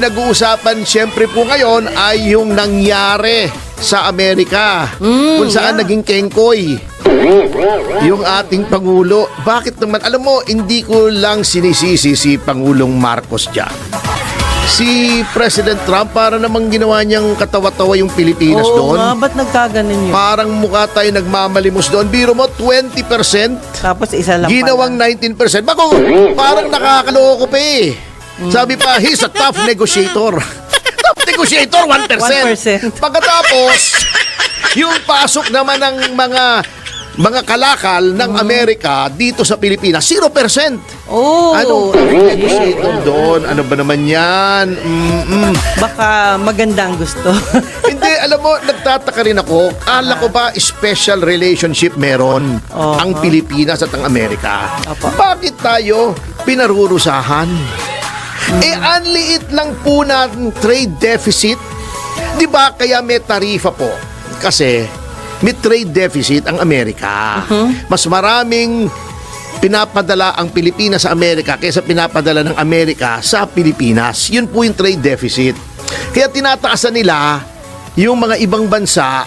pinag-uusapan siyempre po ngayon ay yung nangyari sa Amerika kung saan naging kengkoy yung ating Pangulo. Bakit naman? Alam mo, hindi ko lang sinisisi si Pangulong Marcos dyan. Si President Trump, para namang ginawa niyang katawa-tawa yung Pilipinas doon. Oo nga, ba't nagkaganon yun? Parang mukha tayo nagmamalimos doon. Biro mo, 20%. Tapos isa lang Ginawang pala. 19%. Bako, parang nakakaloko pa eh. Sabi pa, he's a tough negotiator. Tough negotiator, 1%. 1%. Pagkatapos, yung pasok naman ng mga kalakal ng Amerika dito sa Pilipinas, 0%. Oh, Anong negotiator doon? Ano ba naman yan? baka maganda ang gusto. Hindi, alam mo, nagtataka rin ako. Akala ko ba special relationship meron ang Pilipinas at ang Amerika? Opo. Bakit tayo pinarurusahan? Ang liit lang po ng trade deficit. Di ba kaya may tarifa po? Kasi may trade deficit ang Amerika. Mas maraming pinapadala ang Pilipinas sa Amerika kaysa pinapadala ng Amerika sa Pilipinas. Yun po yung trade deficit. Kaya tinataasan nila yung mga ibang bansa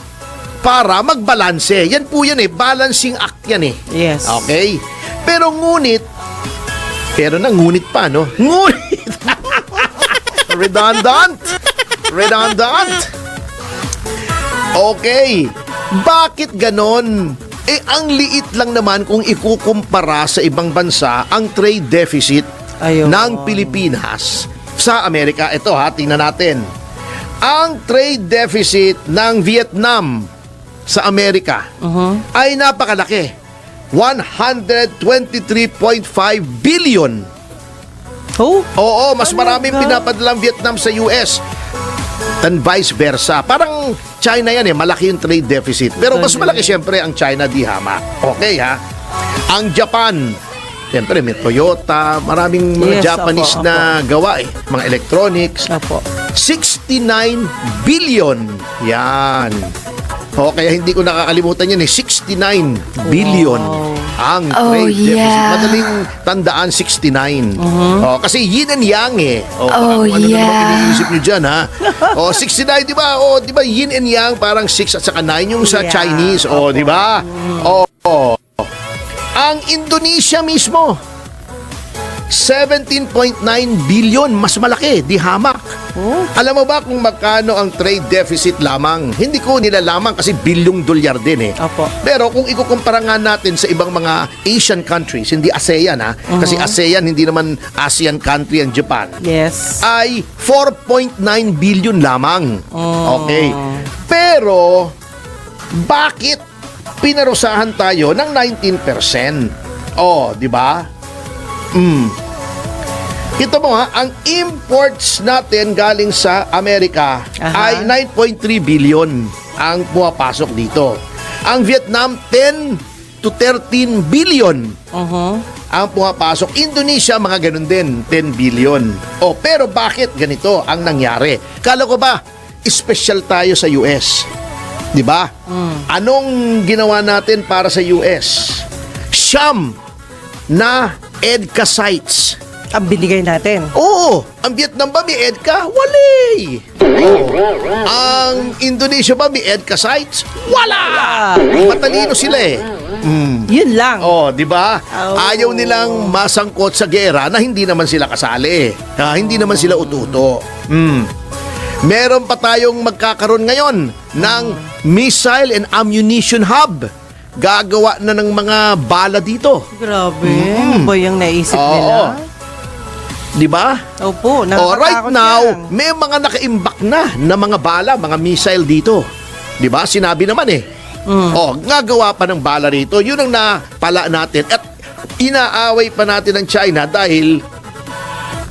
para magbalanse. Yan po yan eh. Balancing act yan eh. Yes. Okay? Pero ngunit pa, no? Ngunit! Redundant! Okay. Bakit ganon? Ang liit lang naman kung ikukumpara sa ibang bansa ang trade deficit ng Pilipinas sa Amerika. Ito ha, tingnan natin. Ang trade deficit ng Vietnam sa Amerika ay napakalaki. 123.5 billion. Oh? Oo, mas maraming Talaga? pinapadala ang Vietnam sa US than vice versa. Parang China yan eh, malaki yung trade deficit. Pero mas malaki siyempre ang China, di hama. Okay ha? Ang Japan, siyempre may Toyota, maraming mga Yes, Japanese opo. na gawa eh. Mga electronics. Opo. 69 billion. Yan. O, kaya hindi ko nakakalimutan yan eh. 69 billion ang trade deficit. Madaling tandaan 69. Kasi yin and yang eh. Ano naman iniisip nyo dyan ha? 69, di ba? Di ba yin and yang parang 6 at saka 9 yung sa Chinese. Di ba? Ang Indonesia mismo, 17.9 billion. Mas malaki, di hamak. Alam mo ba kung magkano ang trade deficit lamang? Hindi ko nilalaman kasi bilyong dolyar din eh. Opo. Pero kung ikukumpara nga natin sa ibang mga Asian countries, hindi ASEAN ha, kasi ASEAN hindi naman ASEAN country ang Japan, Yes. ay 4.9 billion lamang. Okay. Pero, bakit pinarusahan tayo ng 19%? Di ba? Kita mo ha, ang imports natin galing sa Amerika ay 9.3 billion ang pumapasok dito. Ang Vietnam, 10 to 13 billion ang pumapasok. Indonesia, mga ganun din, 10 billion. Pero bakit ganito ang nangyari? Kala ko ba, special tayo sa US? Di ba? Anong ginawa natin para sa US? Siyam na EDCA sites. Ang binigay natin. Ang Vietnam ba may EDCA? Wala. Ang Indonesia ba may EDCA sites? Wala. Matalino sila eh. Yun lang. Di ba? Ayaw nilang masangkot sa gera na hindi naman sila kasali. Hindi naman sila ututo. Meron pa tayong magkakaroon ngayon ng missile and ammunition hub. Gagawa na ng mga bala dito. Grabe. Ano ba yung naisip nila? Di ba? Opo. Right now, may mga nakaimbak na mga bala, mga missile dito. Di ba? Sinabi naman eh. Gagawa pa ng bala rito. Yun ang napala natin. At inaaway pa natin ng China dahil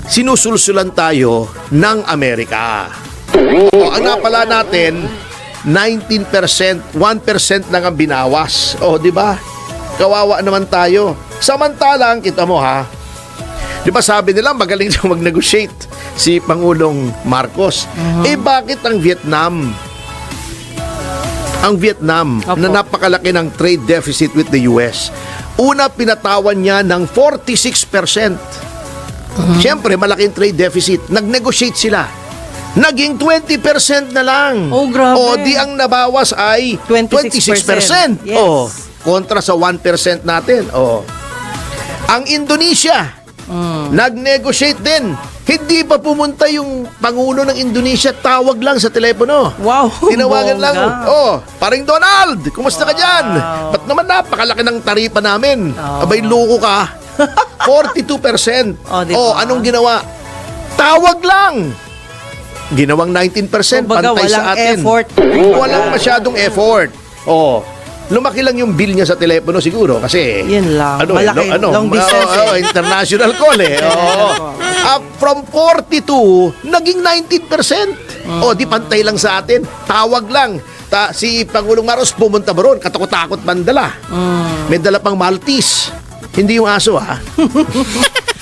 sinusulsulan tayo ng Amerika. Ang napala natin, 19%, 1% lang ang binawas. Di ba? Kawawa naman tayo. Samantalang, kita mo ha, di ba sabi nila magaling siya mag-negotiate si Pangulong Marcos. Bakit ang Vietnam? Ang Vietnam na napakalaki ng trade deficit with the US. Una, pinatawan niya ng 46%. Siyempre, malaking trade deficit. Nag-negotiate sila. Naging 20% na lang. Oh, grabe. O, di ang nabawas ay 26%. 26%. Yes. O, kontra sa 1% natin. O. Ang Indonesia, nag-negotiate din. Hindi pa pumunta yung Pangulo ng Indonesia, tawag lang sa telepono. Wow. Tinawagan lang. bongga. Oh, paring Donald, kumusta ka dyan? Wow. Ba't naman napakalaki ng taripa namin? Oh. Abay, loko ka. 42%. Oh, di ba? Oh, anong ginawa? Tawag lang. Ginawang 19%, Kumbaga, pantay sa walang atin. effort. Walang masyadong effort. Oh. Lumaki lang yung bill niya sa telepono siguro kasi Yun lang. Malaki, long distance international call eh. Oo. From 42 naging 19%. Oh, di pantay lang sa atin. Tawag lang. Si Pangulong Marcos pumunta ba ron? Katakot-takot mandala. May dala pang Maltese. Hindi yung aso ha.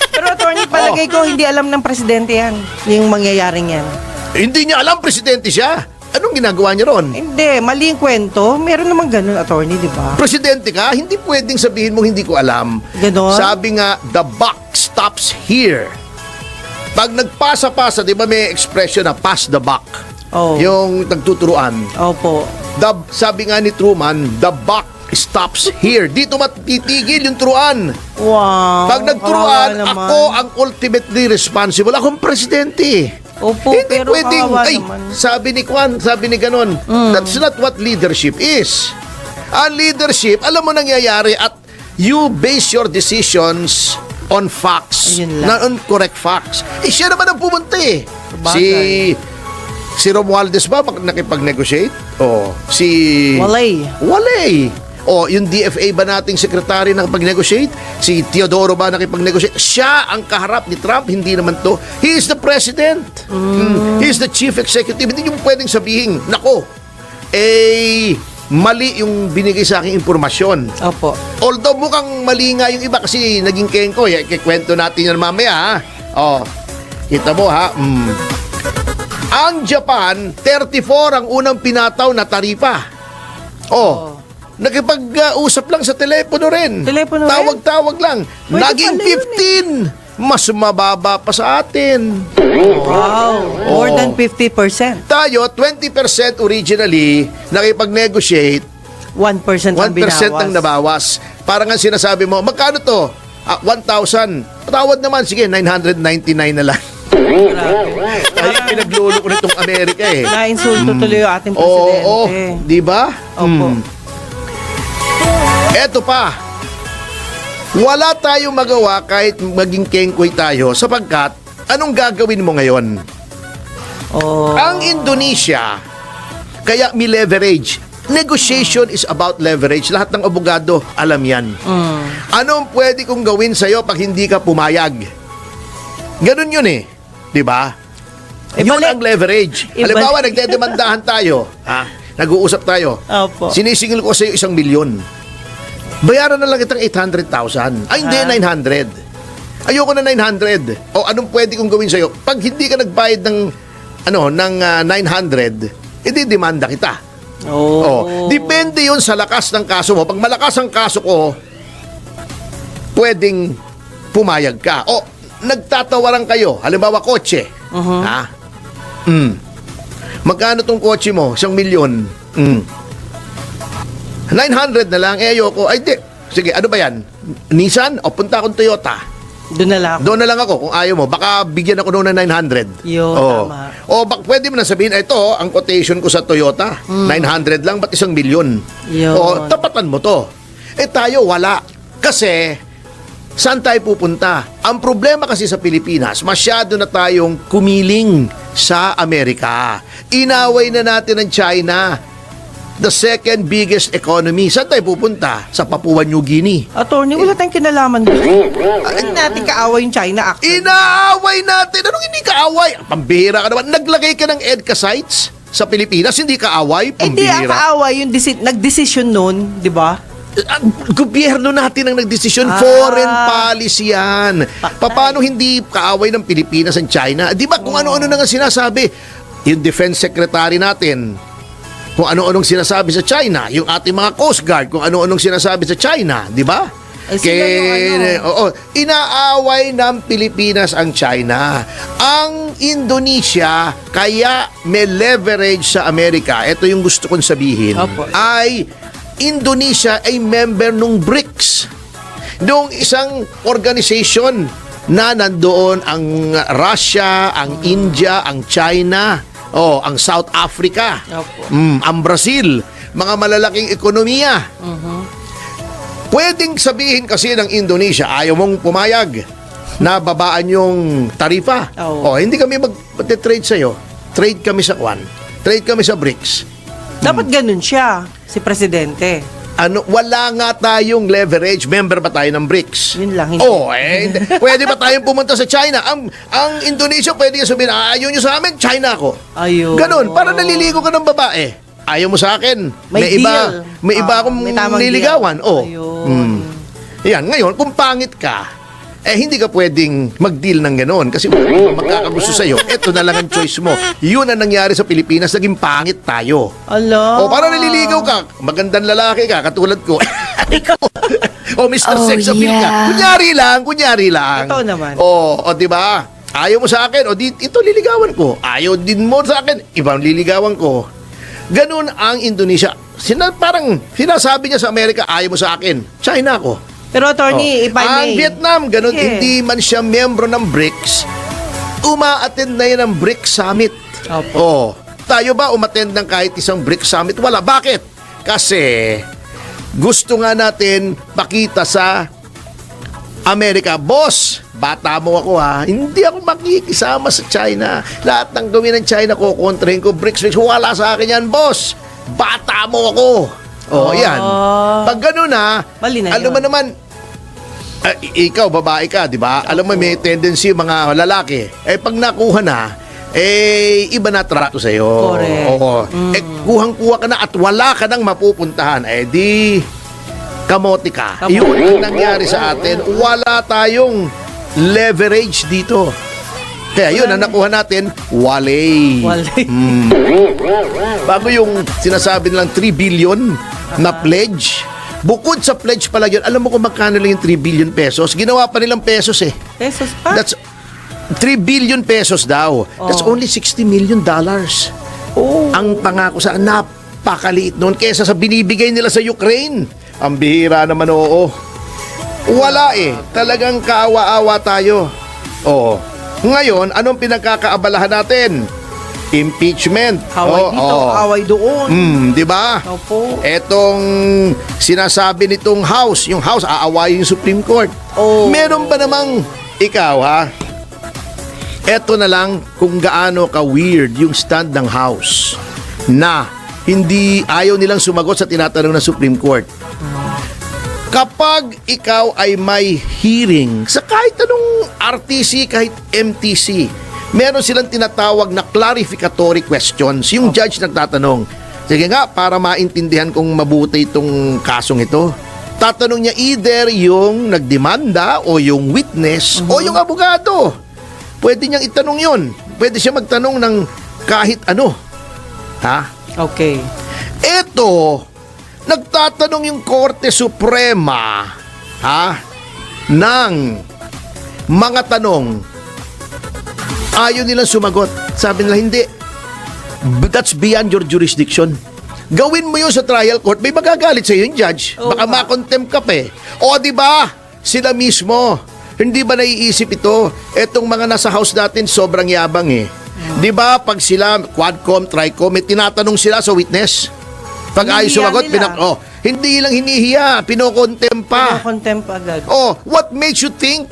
Pero attorney, palagay ko hindi alam ng presidente yan. Yung mangyayaring yan. Hindi niya alam presidente siya. Anong ginagawa niya ron? Hindi, mali yung kwento. Meron naman ganun, attorney, di ba? Presidente ka, hindi pwedeng sabihin mo hindi ko alam. Ganon? Sabi nga, the buck stops here. Pag nagpasa-pasa, di ba may expression na pass the buck? Oh. Yung nagtuturuan. Opo. Sabi nga ni Truman, the buck stops here. Dito matitigil yung turuan. Wow. Pag nagturuan, kawawa naman. ako ang ultimately responsible. Akong presidente. Opo, Hindi pero pwedeng, kawawa ay, naman. sabi ni Kwan, sabi ni ganon, that's not what leadership is. Ang leadership, alam mo nangyayari at you base your decisions on facts, Ayun lang. not on correct facts. Eh, siya naman ang pumunta eh. Sabagay. Si Romualdez ba nakipag-negotiate? O, si... Walay. O, yung DFA ba nating sekretary nakipag-negotiate? Si Teodoro ba nakipag-negotiate? Siya ang kaharap ni Trump, hindi naman to. He is the president. He is the chief executive. Hindi yung pwedeng sabihin, nako, mali yung binigay sa aking impormasyon. Opo. Although mukhang mali nga yung iba kasi naging kengko. Ikikwento natin yan mamaya ha. O, kita mo ha. Ang Japan, 34 ang unang pinataw na taripa. Oh. Nakipag-usap lang sa telepono rin. Telepono rin? Tawag-tawag lang. Pwede Naging pala yun 15. Mas mababa pa sa atin. Wow. More Oh. than 50%. Tayo, 20% originally, nakipag-negotiate, 1% ang 1% binawas. ang nabawas. Parang nga sinasabi mo, magkano to? 1,000. Tawad naman, sige, 999 na lang. Tayo pinaglulok nitong Amerika eh. Na-insulto tuloy yung ating Oo, presidente. di ba? Opo. Eto pa. Wala tayong magawa kahit maging kengkoy tayo sapagkat anong gagawin mo ngayon? Oh. Ang Indonesia, kaya may leverage. Negotiation is about leverage. Lahat ng abogado alam yan. Anong pwede kong gawin sa'yo pag hindi ka pumayag? Ganun yun eh. Di ba? Yun Ibalik. ang leverage. Halimbawa, nagdedemandahan tayo. Nag-uusap tayo. Opo. Sinisingil ko sa'yo 1 milyon. Bayaran na lang itang 800,000. Ay, hindi, 900. Ayoko na 900. O anong pwede kong gawin sa'yo? Pag hindi ka nagbayad ng 900, edi demanda kita. Oh. Depende yun sa lakas ng kaso mo. Pag malakas ang kaso ko, pwedeng pumayag ka. O, nagtatawaran kayo. Halimbawa, kotse. Ha? Magkano tong kotse mo? 1 milyon. 900 na lang. Ayoko. Ay, di. Sige, ano ba yan? Nissan? O, punta akong Toyota. Doon na lang ako. Doon na lang ako kung ayaw mo. Baka bigyan ako noon ng 900. Yun, tama. O, pwede mo na sabihin, ito, ang quotation ko sa Toyota, 900 lang, ba't 1 milyon? Yun. O, tapatan mo to. Tayo, wala. Kasi, saan tayo pupunta? Ang problema kasi sa Pilipinas, masyado na tayong kumiling sa Amerika. Inaway na natin ang China. The second biggest economy. Saan tayo pupunta? Sa Papua New Guinea. Attorney, wala tayong kinalaman doon. Hindi natin kaaway yung China actually. Inaaway natin. Anong hindi kaaway? Pambihira ka naman. Naglagay ka ng EDCA sites sa Pilipinas. Hindi kaaway? Hindi ang Pambihira. kaaway yung nag-decision noon, di ba? Ang gobyerno natin ang nagdesisyon. Ah. Foreign policy yan. Paano hindi kaaway ng Pilipinas ang China? Di ba kung ano-ano na nga sinasabi? Yung defense secretary natin, kung ano-anong sinasabi sa China, yung ating mga Coast Guard, kung ano-anong sinasabi sa China, di ba? Eh, sila yung ano. Oo, inaaway ng Pilipinas ang China. Ang Indonesia, kaya may leverage sa Amerika, ito yung gusto kong sabihin, Opo. ay Indonesia ay member ng BRICS. Noong isang organization na nandoon ang Russia, ang India, ang China, ang South Africa, Opo. ang Brazil, mga malalaking ekonomiya. Pwedeng sabihin kasi ng Indonesia, ayaw mong pumayag na babaan yung tarifa. Oo. Hindi kami mag-trade sa'yo. Trade kami sa Kwan. Trade kami sa BRICS. Dapat ganun siya, si Presidente. Wala nga tayong leverage. Member ba tayo ng BRICS? Yun lang, hindi. Hindi. Pwede ba tayong pumunta sa China? Ang Indonesia pwede sabihin, ayaw nyo sa amin, China ako. Ayun. Ganon, para naliligo ka ng babae. Ayaw mo sa akin. May deal. May iba akong May tamang niligawan. deal. Ayun. Yan, ngayon, kung pangit ka, hindi ka pwedeng mag-deal ng gano'n kasi wala magkakagusto sa'yo. Ito na lang ang choice mo. Yun ang nangyari sa Pilipinas, naging pangit tayo. Ala. Para naliligaw ka, magandang lalaki ka, katulad ko. Ikaw. Mr. Sex Appeal ka. Kunyari lang. Ito naman. Di ba? Ayaw mo sa akin, ito liligawan ko. Ayaw din mo sa akin, ibang liligawan ko. Ganun ang Indonesia. Parang sinasabi niya sa Amerika, ayaw mo sa akin, China ko. Pero attorney, if I may. Ang Vietnam, ganun, Yeah. hindi man siya miyembro ng BRICS, uma-attend na yan ng BRICS Summit. Opo. Tayo ba umattend ng kahit isang BRICS Summit? Wala. Bakit? Kasi gusto nga natin pakita sa Amerika, boss, bata mo ako ha, hindi ako makikisama sa China. Lahat ng gawin ng China ko, kontrahin ko, BRICS, wala sa akin yan, boss. Bata mo ako. Yan. Pag gano'n ha, Mali na alam mo yun. naman, ikaw, babae ka, di ba? Alam mo, may tendency mga lalaki. Pag nakuha na, iba na trato sa'yo. Correct. Oo. Kuhang-kuha ka na at wala ka nang mapupuntahan. Di, kamote ka. Kamote. Yun ang nangyari sa atin. Wala tayong leverage dito. Kaya yun, ang nakuha natin, walay. Walay. Bago yung sinasabi nilang 3 billion na pledge, bukod sa pledge pala yun, alam mo kung magkano lang yung 3 billion pesos? Ginawa pa nilang pesos eh. Pesos pa? That's 3 billion pesos daw. That's only $60 million. Ang pangako sa napakaliit noon kesa sa binibigay nila sa Ukraine. Ang bihira naman, oo. Wala eh. Talagang kaawa-awa tayo. Ngayon, anong pinagkakaabalahan natin? Impeachment. Away dito, away doon. Di ba? Opo. Etong sinasabi nitong House, yung House aawayin yung Supreme Court. Meron ba namang ikaw ha? Eto na lang kung gaano ka-weird yung stand ng House na hindi ayaw nilang sumagot sa tinatanong ng Supreme Court. Kapag ikaw ay may hearing sa kahit anong RTC, kahit MTC, meron silang tinatawag na clarificatory questions. Yung judge nagtatanong, sige nga, para maintindihan kong mabuti itong kasong ito, tatanong niya either yung nagdemanda o yung witness o yung abogado. Pwede niyang itanong yun. Pwede siya magtanong ng kahit ano. Ha? Okay. Eto, nagtatanong yung Korte Suprema ng mga tanong. Ayaw nilang sumagot. Sabi nila, hindi. That's beyond your jurisdiction. Gawin mo yun sa trial court, may magagalit sa'yo yung judge. Baka makontempt ka pa eh. Di ba? Sila mismo. Hindi ba naiisip ito? Etong mga nasa house natin, sobrang yabang eh. Di ba, pag sila, quadcom, tricom, may tinatanong sila sa witness. Pag ayaw Hinihiya sumagot, nila. hindi lang hinihiya, pinokontempt pa. Contempt agad. What makes you think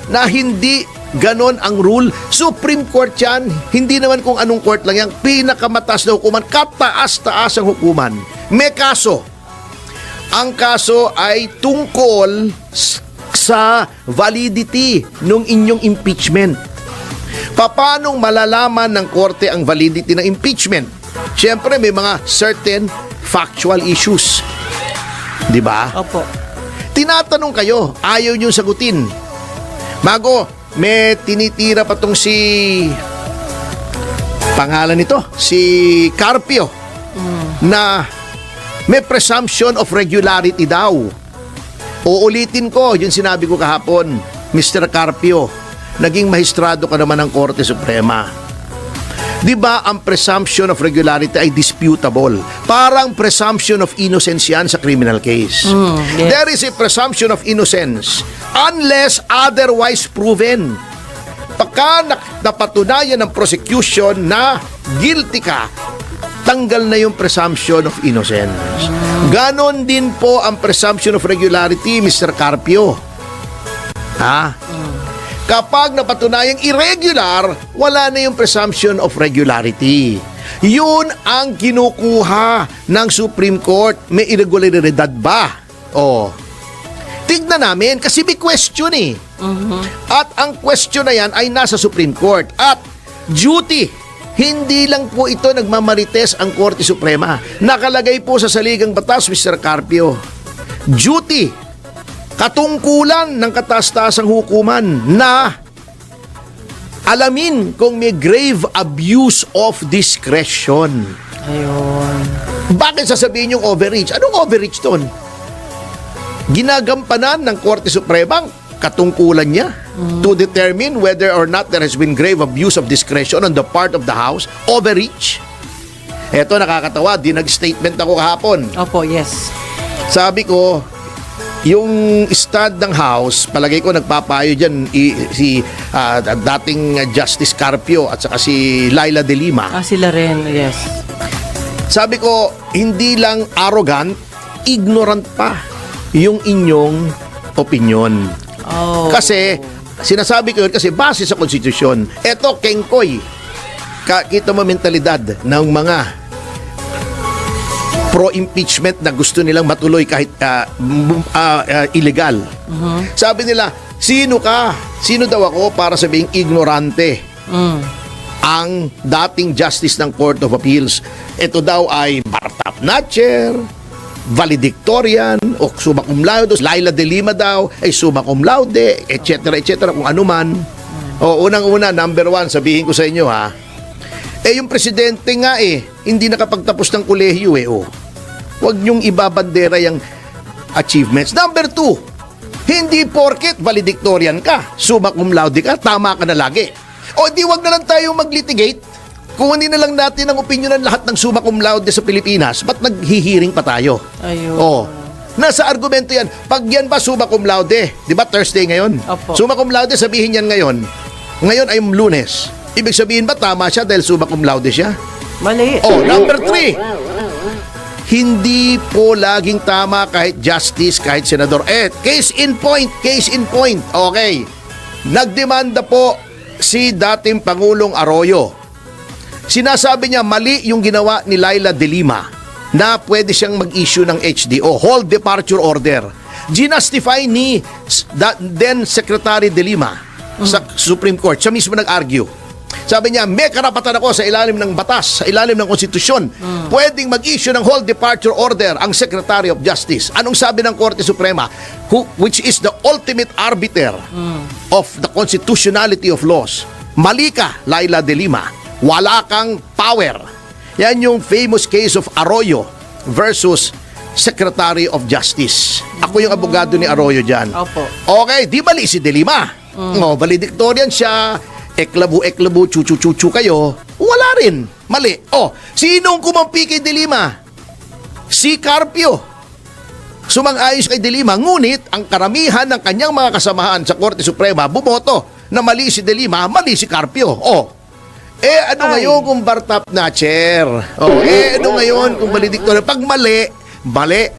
na hindi ganon ang rule? Supreme Court yan. Hindi naman kung anong court lang yan. Pinakamataas na hukuman. Kataas-taas ang hukuman. May kaso. Ang kaso ay tungkol sa validity ng inyong impeachment. Paano malalaman ng korte ang validity ng impeachment? Siyempre, may mga certain factual issues. Di ba? Opo. Tinatanong kayo, ayaw niyong sagutin. Bago, may tinitira pa tong si pangalan nito, si Carpio, na may presumption of regularity daw. Uulitin ko yung sinabi ko kahapon, Mr. Carpio, naging mahistrado ka naman ng Korte Suprema. Di ba ang presumption of regularity ay disputable? Parang presumption of innocence yan sa criminal case. yes. There is a presumption of innocence unless otherwise proven. Pagka napatunayan ng prosecution na guilty ka, tanggal na yung presumption of innocence. Ganon din po ang presumption of regularity, Mr. Carpio. Ha? Kapag napatunayang irregular, wala na yung presumption of regularity. Yun ang kinukuha ng Supreme Court. May irregularidad ba? O, tignan namin kasi may question eh. At ang question na yan ay nasa Supreme Court. At duty, hindi lang po ito nagmamarites ang Korte Suprema. Nakalagay po sa saligang batas, Mr. Carpio. Duty, katungkulan ng kataas-taasang hukuman na alamin kung may grave abuse of discretion. Ayun. Bakit sasabihin yung overreach? Anong overreach ton? Ginagampanan ng Korte Suprema ang katungkulan niya to determine whether or not there has been grave abuse of discretion on the part of the House. Overreach. Eto, nakakatawa. Nag-statement ako kahapon. Opo, yes. Sabi ko, yung stand ng House, palagay ko nagpapayo dyan si dating Justice Carpio at saka si Laila de Lima. Sila rin, yes. Sabi ko, hindi lang arrogant, ignorant pa yung inyong opinion. Oh. Kasi, sinasabi ko yun kasi base sa konstitusyon. Eto, kengkoy. Kita mo mentalidad ng mga pro-impeachment na gusto nilang matuloy kahit illegal. Sabi nila, sino ka? Sino daw ako para sabihing ignorante? Ang dating justice ng Court of Appeals. Ito daw ay Bartap Natcher, valedictorian, o summa cum laude. Laila de Lima daw ay summa cum laude, etc. kung ano man. O, unang-una, number 1, sabihin ko sa inyo ha, yung presidente nga hindi nakapagtapos ng kolehiyo Huwag niyong ibabandera yung achievements. Number 2, hindi porket valedictorian ka, summa cum laude ka, tama ka na lagi. O di wag na lang tayo mag-litigate. Kung hindi na lang natin ang opinion ng lahat ng summa cum laude sa Pilipinas, ba't naghihiring pa tayo? Ayun. Nasa argumento yan. Pag yan ba summa cum laude, di ba Thursday ngayon? Opo. Summa cum laude, sabihin yan ngayon. Ngayon ay Lunes. Ibig sabihin ba tama siya dahil summa cum laude siya? Mali. Number 3. Hindi po laging tama kahit justice, kahit senador. Case in point. Okay. Nagdemanda po si dating Pangulong Arroyo. Sinasabi niya mali yung ginawa ni Laila de Lima na pwede siyang mag-issue ng HDO, Hold Departure Order. Ginustify ni then Secretary de Lima sa Supreme Court. Siya mismo nag-argue. Sabi niya, may karapatan ako sa ilalim ng batas, sa ilalim ng konstitusyon. Pwedeng mag-issue ng Hold Departure Order ang Secretary of Justice. Anong sabi ng Korte Suprema? Which is the ultimate arbiter of the constitutionality of laws. Mali ka, Laila de Lima. Wala kang power. Yan yung famous case of Arroyo versus Secretary of Justice. Ako yung abogado ni Arroyo dyan. Opo. Okay, di mali si de Lima. Valedictorian siya, eklabu, chuchu kayo. Wala rin. Mali. Sinong kumampi kay de Lima? Si Carpio. Sumang-ayos kay de Lima, ngunit ang karamihan ng kanyang mga kasamahan sa Korte Suprema bumoto na mali si de Lima, mali si Carpio. Ngayon kung Bartap Natcher? Ano ngayon kung valedictorian? Pag mali, mali.